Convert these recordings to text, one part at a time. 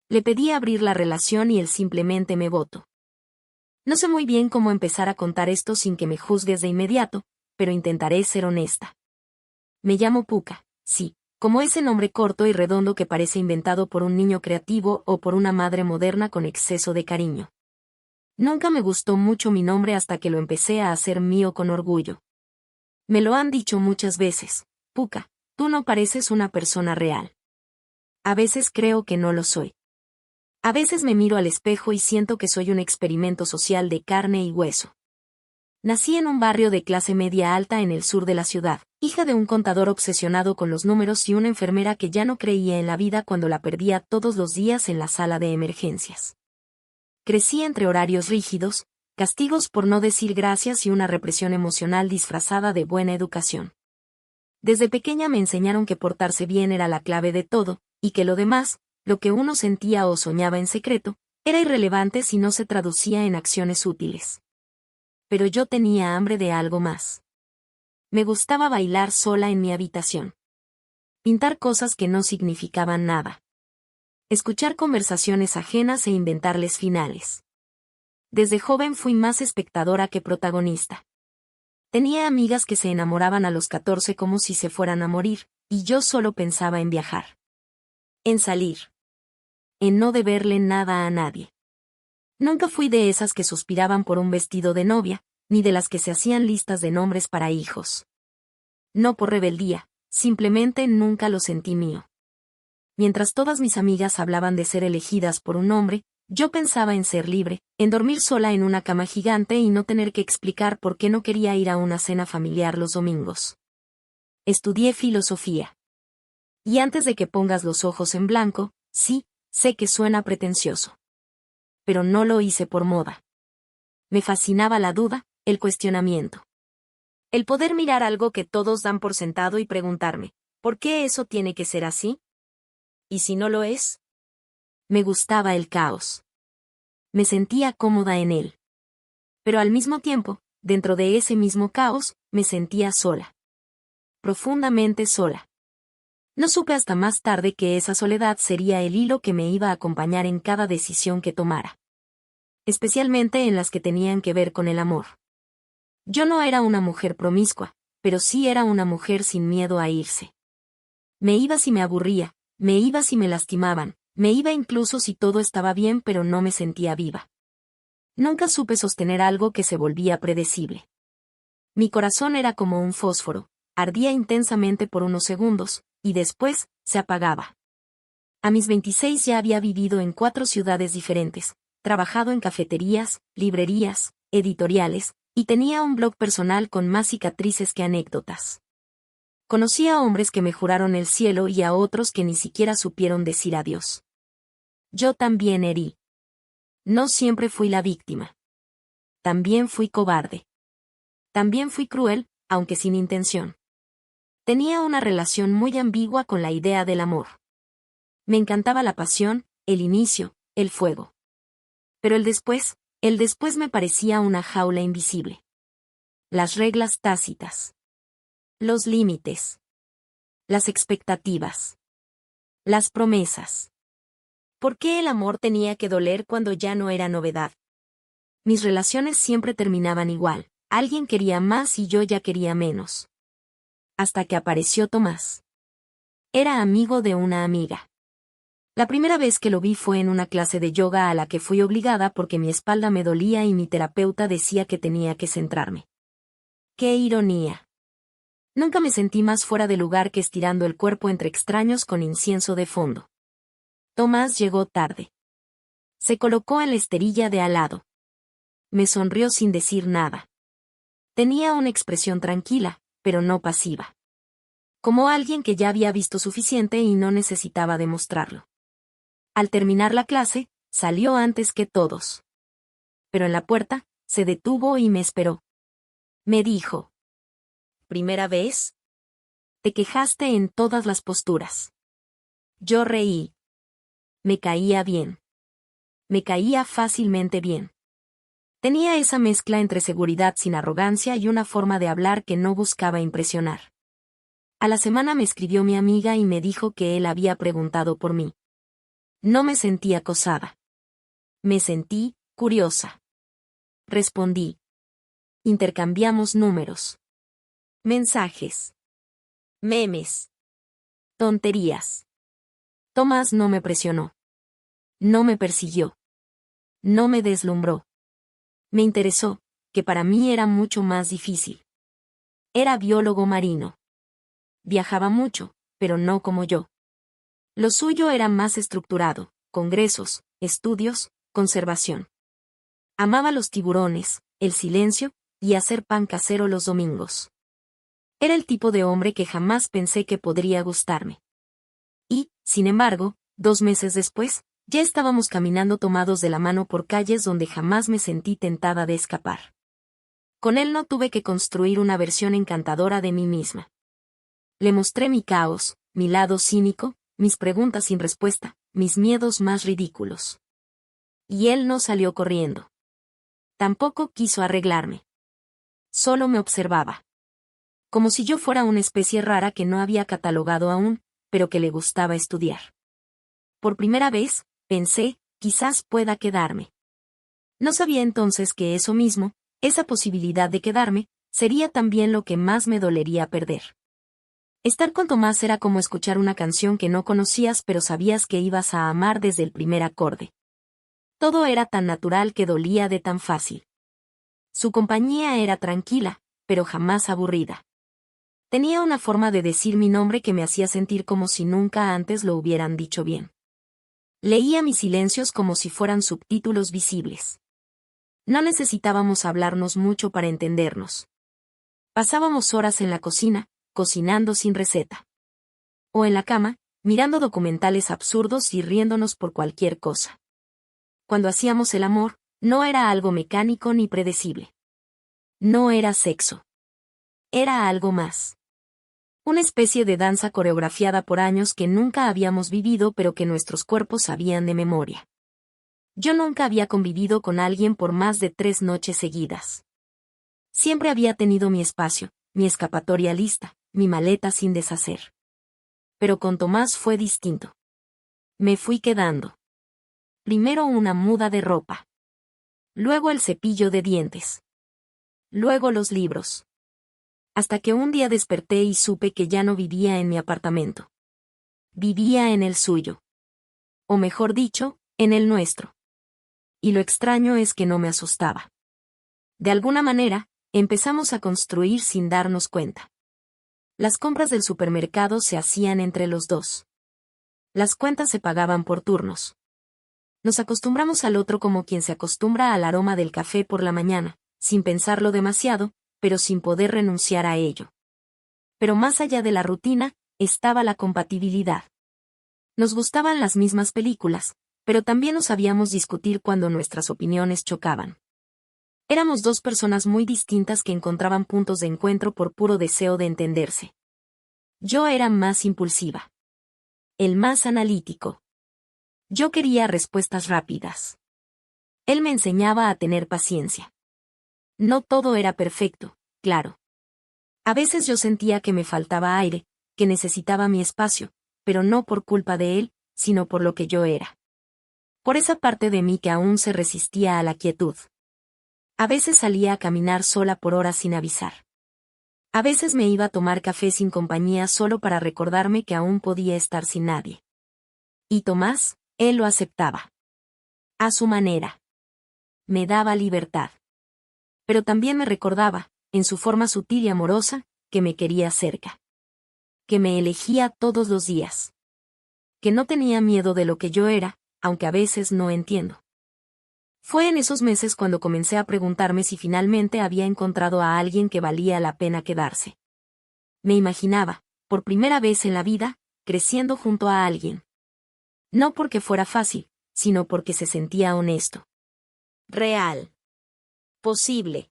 Le pedí abrir la relación y él simplemente me botó. No sé muy bien cómo empezar a contar esto sin que me juzgues de inmediato, pero intentaré ser honesta. Me llamo Puka, sí, como ese nombre corto y redondo que parece inventado por un niño creativo o por una madre moderna con exceso de cariño. Nunca me gustó mucho mi nombre hasta que lo empecé a hacer mío con orgullo. Me lo han dicho muchas veces, Puka, tú no pareces una persona real. A veces creo que no lo soy. A veces me miro al espejo y siento que soy un experimento social de carne y hueso. Nací en un barrio de clase media alta en el sur de la ciudad, hija de un contador obsesionado con los números y una enfermera que ya no creía en la vida cuando la perdía todos los días en la sala de emergencias. Crecí entre horarios rígidos, castigos por no decir gracias y una represión emocional disfrazada de buena educación. Desde pequeña me enseñaron que portarse bien era la clave de todo, y que lo demás, lo que uno sentía o soñaba en secreto, era irrelevante si no se traducía en acciones útiles. Pero yo tenía hambre de algo más. Me gustaba bailar sola en mi habitación. Pintar cosas que no significaban nada. Escuchar conversaciones ajenas e inventarles finales. Desde joven fui más espectadora que protagonista. Tenía amigas que se enamoraban a los 14 como si se fueran a morir, y yo solo pensaba en viajar. En salir. En no deberle nada a nadie. Nunca fui de esas que suspiraban por un vestido de novia, ni de las que se hacían listas de nombres para hijos. No por rebeldía, simplemente nunca lo sentí mío. Mientras todas mis amigas hablaban de ser elegidas por un hombre, yo pensaba en ser libre, en dormir sola en una cama gigante y no tener que explicar por qué no quería ir a una cena familiar los domingos. Estudié filosofía. Y antes de que pongas los ojos en blanco, sí, sé que suena pretencioso. Pero no lo hice por moda. Me fascinaba la duda, el cuestionamiento. El poder mirar algo que todos dan por sentado y preguntarme, ¿por qué eso tiene que ser así? ¿Y si no lo es? Me gustaba el caos. Me sentía cómoda en él. Pero al mismo tiempo, dentro de ese mismo caos, me sentía sola. Profundamente sola. No supe hasta más tarde que esa soledad sería el hilo que me iba a acompañar en cada decisión que tomara. Especialmente en las que tenían que ver con el amor. Yo no era una mujer promiscua, pero sí era una mujer sin miedo a irse. Me iba si me aburría, me iba si me lastimaban, me iba incluso si todo estaba bien pero no me sentía viva. Nunca supe sostener algo que se volvía predecible. Mi corazón era como un fósforo, ardía intensamente por unos segundos, y después, se apagaba. A mis 26 ya había vivido en 4 ciudades diferentes, trabajado en cafeterías, librerías, editoriales, y tenía un blog personal con más cicatrices que anécdotas. Conocí a hombres que me juraron el cielo y a otros que ni siquiera supieron decir adiós. Yo también herí. No siempre fui la víctima. También fui cobarde. También fui cruel, aunque sin intención. Tenía una relación muy ambigua con la idea del amor. Me encantaba la pasión, el inicio, el fuego. Pero el después me parecía una jaula invisible. Las reglas tácitas. Los límites. Las expectativas. Las promesas. ¿Por qué el amor tenía que doler cuando ya no era novedad? Mis relaciones siempre terminaban igual, alguien quería más y yo ya quería menos. Hasta que apareció Tomás. Era amigo de una amiga. La primera vez que lo vi fue en una clase de yoga a la que fui obligada porque mi espalda me dolía y mi terapeuta decía que tenía que centrarme. ¡Qué ironía! Nunca me sentí más fuera de lugar que estirando el cuerpo entre extraños con incienso de fondo. Tomás llegó tarde. Se colocó en la esterilla de al lado. Me sonrió sin decir nada. Tenía una expresión tranquila, pero no pasiva. Como alguien que ya había visto suficiente y no necesitaba demostrarlo. Al terminar la clase, salió antes que todos. Pero en la puerta, se detuvo y me esperó. Me dijo: ¿primera vez? Te quejaste en todas las posturas. Yo reí. Me caía bien. Me caía fácilmente bien. Tenía esa mezcla entre seguridad sin arrogancia y una forma de hablar que no buscaba impresionar. A la semana me escribió mi amiga y me dijo que él había preguntado por mí. No me sentí acosada. Me sentí curiosa. Respondí. Intercambiamos números. Mensajes. Memes. Tonterías. Tomás no me presionó. No me persiguió. No me deslumbró. Me interesó, que para mí era mucho más difícil. Era biólogo marino. Viajaba mucho, pero no como yo. Lo suyo era más estructurado, congresos, estudios, conservación. Amaba los tiburones, el silencio, y hacer pan casero los domingos. Era el tipo de hombre que jamás pensé que podría gustarme. Y, sin embargo, 2 meses después, ya estábamos caminando tomados de la mano por calles donde jamás me sentí tentada de escapar. Con él no tuve que construir una versión encantadora de mí misma. Le mostré mi caos, mi lado cínico, mis preguntas sin respuesta, mis miedos más ridículos. Y él no salió corriendo. Tampoco quiso arreglarme. Solo me observaba. Como si yo fuera una especie rara que no había catalogado aún, pero que le gustaba estudiar. Por primera vez, pensé, quizás pueda quedarme. No sabía entonces que eso mismo, esa posibilidad de quedarme, sería también lo que más me dolería perder. Estar con Tomás era como escuchar una canción que no conocías pero sabías que ibas a amar desde el primer acorde. Todo era tan natural que dolía de tan fácil. Su compañía era tranquila, pero jamás aburrida. Tenía una forma de decir mi nombre que me hacía sentir como si nunca antes lo hubieran dicho bien. Leía mis silencios como si fueran subtítulos visibles. No necesitábamos hablarnos mucho para entendernos. Pasábamos horas en la cocina, cocinando sin receta. O en la cama, mirando documentales absurdos y riéndonos por cualquier cosa. Cuando hacíamos el amor, no era algo mecánico ni predecible. No era sexo. Era algo más. Una especie de danza coreografiada por años que nunca habíamos vivido pero que nuestros cuerpos sabían de memoria. Yo nunca había convivido con alguien por más de 3 noches seguidas. Siempre había tenido mi espacio, mi escapatoria lista, mi maleta sin deshacer. Pero con Tomás fue distinto. Me fui quedando. Primero una muda de ropa. Luego el cepillo de dientes. Luego los libros. Hasta que un día desperté y supe que ya no vivía en mi apartamento. Vivía en el suyo. O mejor dicho, en el nuestro. Y lo extraño es que no me asustaba. De alguna manera, empezamos a construir sin darnos cuenta. Las compras del supermercado se hacían entre los dos. Las cuentas se pagaban por turnos. Nos acostumbramos al otro como quien se acostumbra al aroma del café por la mañana, sin pensarlo demasiado, pero sin poder renunciar a ello. Pero más allá de la rutina, estaba la compatibilidad. Nos gustaban las mismas películas, pero también nos sabíamos discutir cuando nuestras opiniones chocaban. Éramos 2 personas muy distintas que encontraban puntos de encuentro por puro deseo de entenderse. Yo era más impulsiva. Él más analítico. Yo quería respuestas rápidas. Él me enseñaba a tener paciencia. No todo era perfecto, claro. A veces yo sentía que me faltaba aire, que necesitaba mi espacio, pero no por culpa de él, sino por lo que yo era. Por esa parte de mí que aún se resistía a la quietud. A veces salía a caminar sola por horas sin avisar. A veces me iba a tomar café sin compañía solo para recordarme que aún podía estar sin nadie. Y Tomás, él lo aceptaba. A su manera. Me daba libertad. Pero también me recordaba, en su forma sutil y amorosa, que me quería cerca. Que me elegía todos los días. Que no tenía miedo de lo que yo era, aunque a veces no entiendo. Fue en esos meses cuando comencé a preguntarme si finalmente había encontrado a alguien que valía la pena quedarse. Me imaginaba, por primera vez en la vida, creciendo junto a alguien. No porque fuera fácil, sino porque se sentía honesto. Real. Posible.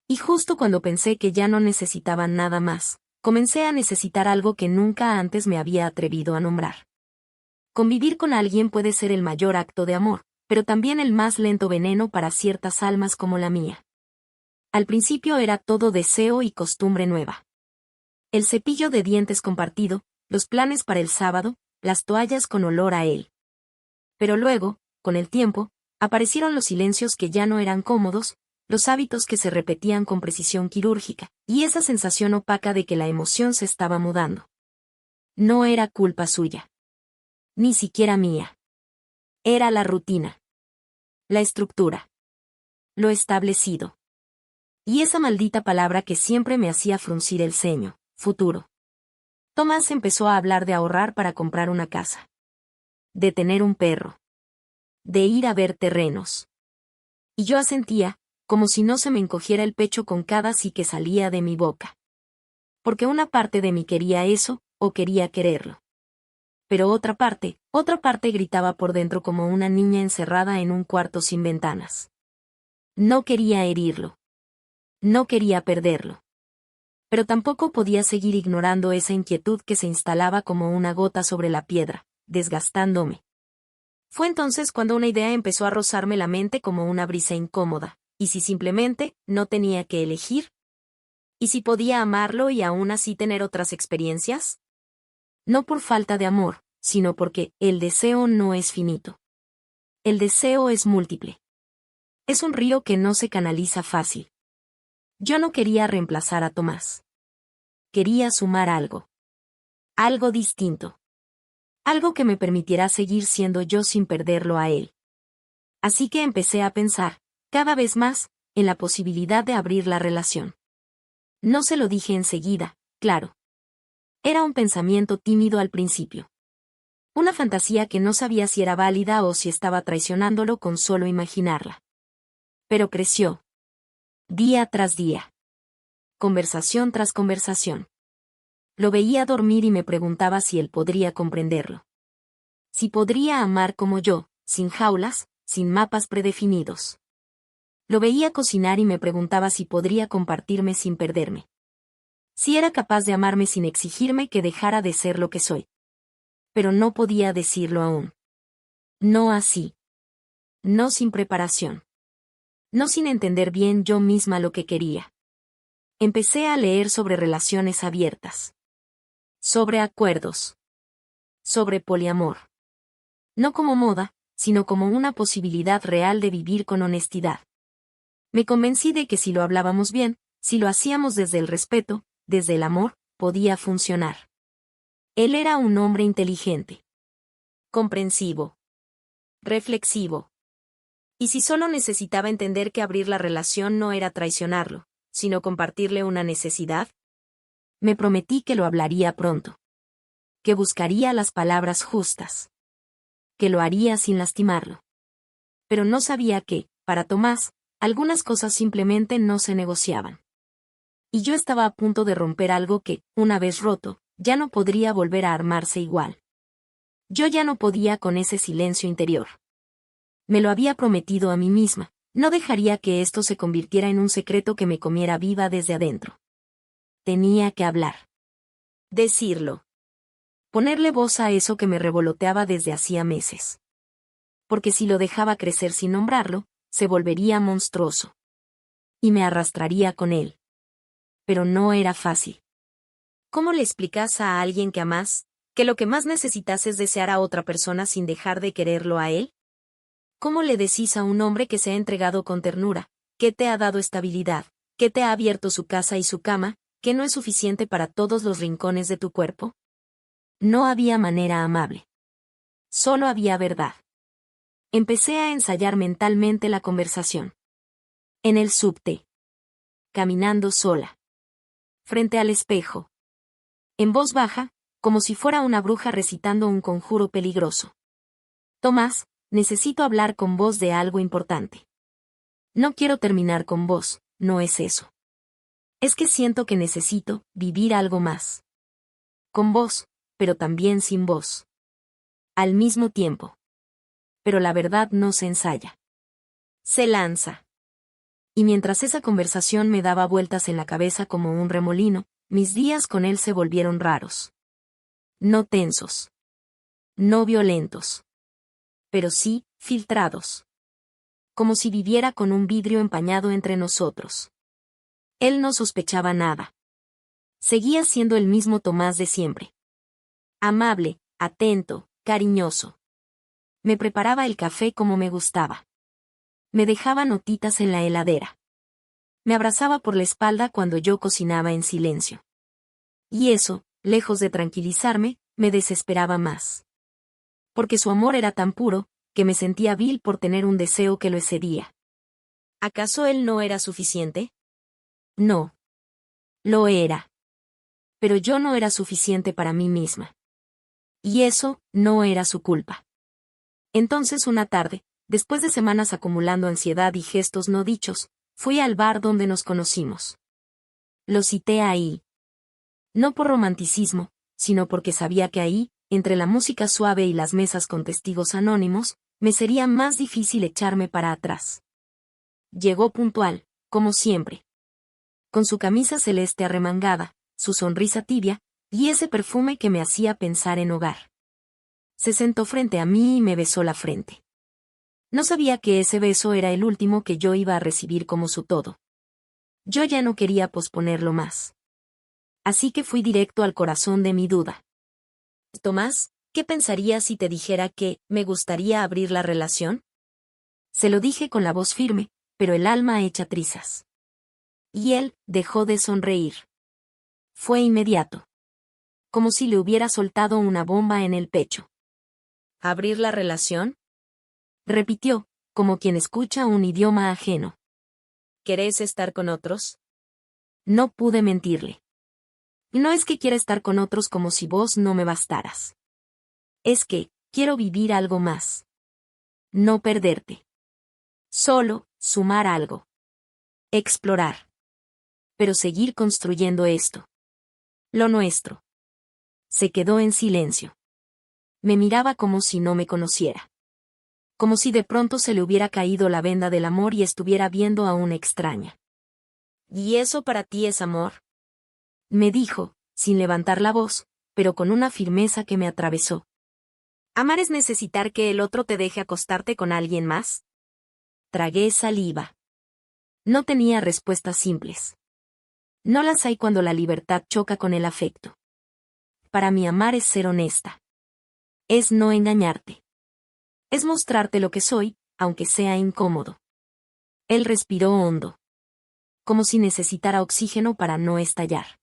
Y justo cuando pensé que ya no necesitaba nada más, comencé a necesitar algo que nunca antes me había atrevido a nombrar. Convivir con alguien puede ser el mayor acto de amor, pero también el más lento veneno para ciertas almas como la mía. Al principio era todo deseo y costumbre nueva. El cepillo de dientes compartido, los planes para el sábado, las toallas con olor a él. Pero luego, con el tiempo, aparecieron los silencios que ya no eran cómodos, los hábitos que se repetían con precisión quirúrgica, y esa sensación opaca de que la emoción se estaba mudando. No era culpa suya. Ni siquiera mía. Era la rutina. La estructura. Lo establecido. Y esa maldita palabra que siempre me hacía fruncir el ceño, futuro. Tomás empezó a hablar de ahorrar para comprar una casa. De tener un perro. De ir a ver terrenos. Y yo asentía, como si no se me encogiera el pecho con cada sí que salía de mi boca. Porque una parte de mí quería eso, o quería quererlo. Pero otra parte gritaba por dentro como una niña encerrada en un cuarto sin ventanas. No quería herirlo. No quería perderlo. Pero tampoco podía seguir ignorando esa inquietud que se instalaba como una gota sobre la piedra, desgastándome. Fue entonces cuando una idea empezó a rozarme la mente como una brisa incómoda. ¿Y si simplemente no tenía que elegir? ¿Y si podía amarlo y aún así tener otras experiencias? No por falta de amor, sino porque el deseo no es finito. El deseo es múltiple. Es un río que no se canaliza fácil. Yo no quería reemplazar a Tomás. Quería sumar algo. Algo distinto. Algo que me permitiera seguir siendo yo sin perderlo a él. Así que empecé a pensar, cada vez más, en la posibilidad de abrir la relación. No se lo dije enseguida, claro. Era un pensamiento tímido al principio. Una fantasía que no sabía si era válida o si estaba traicionándolo con solo imaginarla. Pero creció. Día tras día. Conversación tras conversación. Lo veía dormir y me preguntaba si él podría comprenderlo. Si podría amar como yo, sin jaulas, sin mapas predefinidos. Lo veía cocinar y me preguntaba si podría compartirme sin perderme. Si era capaz de amarme sin exigirme que dejara de ser lo que soy. Pero no podía decirlo aún. No así. No sin preparación. No sin entender bien yo misma lo que quería. Empecé a leer sobre relaciones abiertas. Sobre acuerdos. Sobre poliamor. No como moda, sino como una posibilidad real de vivir con honestidad. Me convencí de que si lo hablábamos bien, si lo hacíamos desde el respeto, desde el amor, podía funcionar. Él era un hombre inteligente. Comprensivo. Reflexivo. Y si solo necesitaba entender que abrir la relación no era traicionarlo, sino compartirle una necesidad, me prometí que lo hablaría pronto. Que buscaría las palabras justas. Que lo haría sin lastimarlo. Pero no sabía que, para Tomás, algunas cosas simplemente no se negociaban. Y yo estaba a punto de romper algo que, una vez roto, ya no podría volver a armarse igual. Yo ya no podía con ese silencio interior. Me lo había prometido a mí misma, no dejaría que esto se convirtiera en un secreto que me comiera viva desde adentro. Tenía que hablar. Decirlo. Ponerle voz a eso que me revoloteaba desde hacía meses. Porque si lo dejaba crecer sin nombrarlo, se volvería monstruoso. Y me arrastraría con él. Pero no era fácil. ¿Cómo le explicas a alguien que amas, que lo que más necesitas es desear a otra persona sin dejar de quererlo a él? ¿Cómo le decís a un hombre que se ha entregado con ternura, que te ha dado estabilidad, que te ha abierto su casa y su cama, que no es suficiente para todos los rincones de tu cuerpo? No había manera amable. Solo había verdad. Empecé a ensayar mentalmente la conversación. En el subte. Caminando sola. Frente al espejo. En voz baja, como si fuera una bruja recitando un conjuro peligroso. Tomás, necesito hablar con vos de algo importante. No quiero terminar con vos, no es eso. Es que siento que necesito vivir algo más. Con vos, pero también sin vos. Al mismo tiempo. Pero la verdad no se ensaya. Se lanza. Y mientras esa conversación me daba vueltas en la cabeza como un remolino, mis días con él se volvieron raros. No tensos. No violentos. Pero sí, filtrados. Como si viviera con un vidrio empañado entre nosotros. Él no sospechaba nada. Seguía siendo el mismo Tomás de siempre. Amable, atento, cariñoso. Me preparaba el café como me gustaba. Me dejaba notitas en la heladera. Me abrazaba por la espalda cuando yo cocinaba en silencio. Y eso, lejos de tranquilizarme, me desesperaba más. Porque su amor era tan puro, que me sentía vil por tener un deseo que lo excedía. ¿Acaso él no era suficiente? No. Lo era. Pero yo no era suficiente para mí misma. Y eso, no era su culpa. Entonces una tarde, después de semanas acumulando ansiedad y gestos no dichos, fui al bar donde nos conocimos. Lo cité ahí. No por romanticismo, sino porque sabía que ahí, entre la música suave y las mesas con testigos anónimos, me sería más difícil echarme para atrás. Llegó puntual, como siempre. Con su camisa celeste arremangada, su sonrisa tibia, y ese perfume que me hacía pensar en hogar. Se sentó frente a mí y me besó la frente. No sabía que ese beso era el último que yo iba a recibir como su todo. Yo ya no quería posponerlo más. Así que fui directo al corazón de mi duda. Tomás, ¿qué pensarías si te dijera que me gustaría abrir la relación? Se lo dije con la voz firme, pero el alma hecha trizas. Y él dejó de sonreír. Fue inmediato. Como si le hubiera soltado una bomba en el pecho. ¿Abrir la relación? Repitió, como quien escucha un idioma ajeno. ¿Querés estar con otros? No pude mentirle. No es que quiera estar con otros como si vos no me bastaras. Es que, quiero vivir algo más. No perderte. Solo, sumar algo. Explorar. Pero seguir construyendo esto. Lo nuestro. Se quedó en silencio. Me miraba como si no me conociera. Como si de pronto se le hubiera caído la venda del amor y estuviera viendo a una extraña. ¿Y eso para ti es amor? Me dijo, sin levantar la voz, pero con una firmeza que me atravesó. ¿Amar es necesitar que el otro te deje acostarte con alguien más? Tragué saliva. No tenía respuestas simples. No las hay cuando la libertad choca con el afecto. Para mí amar es ser honesta. Es no engañarte. Es mostrarte lo que soy, aunque sea incómodo. Él respiró hondo. Como si necesitara oxígeno para no estallar.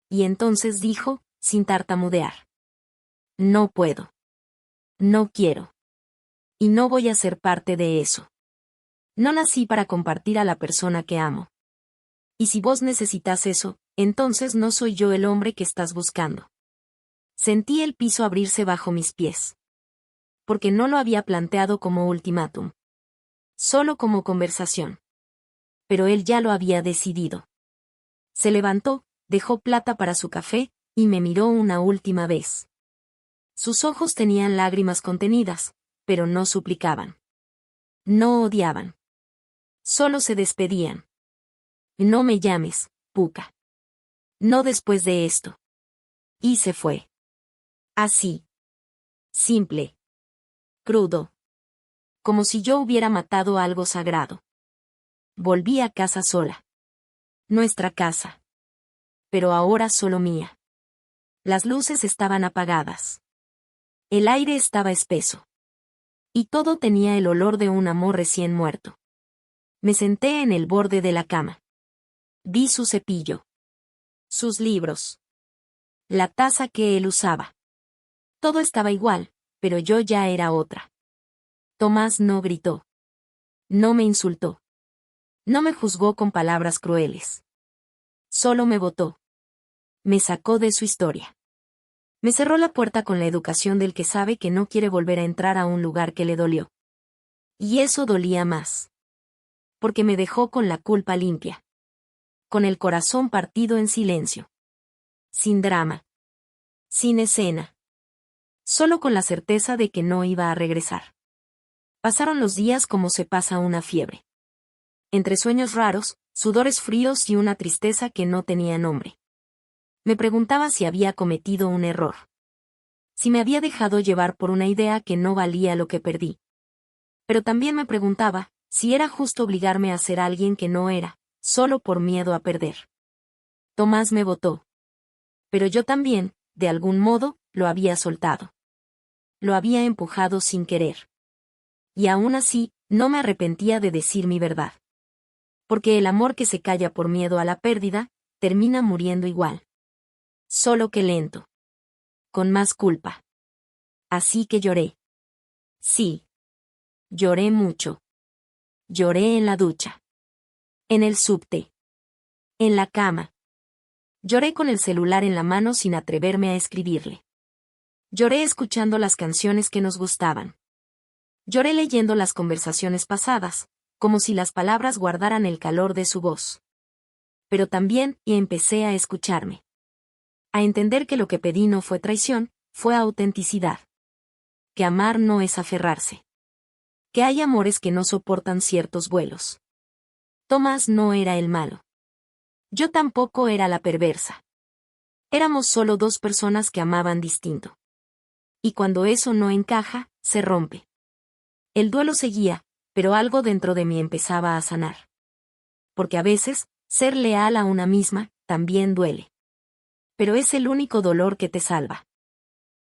Y entonces dijo, sin tartamudear. No puedo. No quiero. Y no voy a ser parte de eso. No nací para compartir a la persona que amo. Y si vos necesitas eso, entonces no soy yo el hombre que estás buscando. Sentí el piso abrirse bajo mis pies. Porque no lo había planteado como ultimátum. Solo como conversación. Pero él ya lo había decidido. Se levantó, dejó plata para su café, y me miró una última vez. Sus ojos tenían lágrimas contenidas, pero no suplicaban. No odiaban. Solo se despedían. No me llames, Puka. No después de esto. Y se fue. Así. Simple. Crudo. Como si yo hubiera matado algo sagrado. Volví a casa sola. Nuestra casa. Pero ahora solo mía. Las luces estaban apagadas. El aire estaba espeso. Y todo tenía el olor de un amor recién muerto. Me senté en el borde de la cama. Vi su cepillo. Sus libros. La taza que él usaba. Todo estaba igual, pero yo ya era otra. Tomás no gritó. No me insultó. No me juzgó con palabras crueles. Solo me botó. Me sacó de su historia. Me cerró la puerta con la educación del que sabe que no quiere volver a entrar a un lugar que le dolió. Y eso dolía más. Porque me dejó con la culpa limpia. Con el corazón partido en silencio. Sin drama. Sin escena. Solo con la certeza de que no iba a regresar. Pasaron los días como se pasa una fiebre. Entre sueños raros, sudores fríos y una tristeza que no tenía nombre. Me preguntaba si había cometido un error. Si me había dejado llevar por una idea que no valía lo que perdí. Pero también me preguntaba si era justo obligarme a ser alguien que no era, solo por miedo a perder. Tomás me votó. Pero yo también, de algún modo, lo había soltado. lo había empujado sin querer. Y aún así, no me arrepentía de decir mi verdad. Porque el amor que se calla por miedo a la pérdida, termina muriendo igual. Solo que lento. Con más culpa. Así que lloré. Sí. Lloré mucho. Lloré en la ducha. En el subte. En la cama. Lloré con el celular en la mano sin atreverme a escribirle. Lloré escuchando las canciones que nos gustaban. Lloré leyendo las conversaciones pasadas, como si las palabras guardaran el calor de su voz. Pero también, y empecé a escucharme. A entender que lo que pedí no fue traición, fue autenticidad. Que amar no es aferrarse. Que hay amores que no soportan ciertos vuelos. Tomás no era el malo. Yo tampoco era la perversa. Éramos solo dos personas que amaban distinto. Y cuando eso no encaja, se rompe. El duelo seguía, pero algo dentro de mí empezaba a sanar. Porque a veces, ser leal a una misma, también duele. Pero es el único dolor que te salva.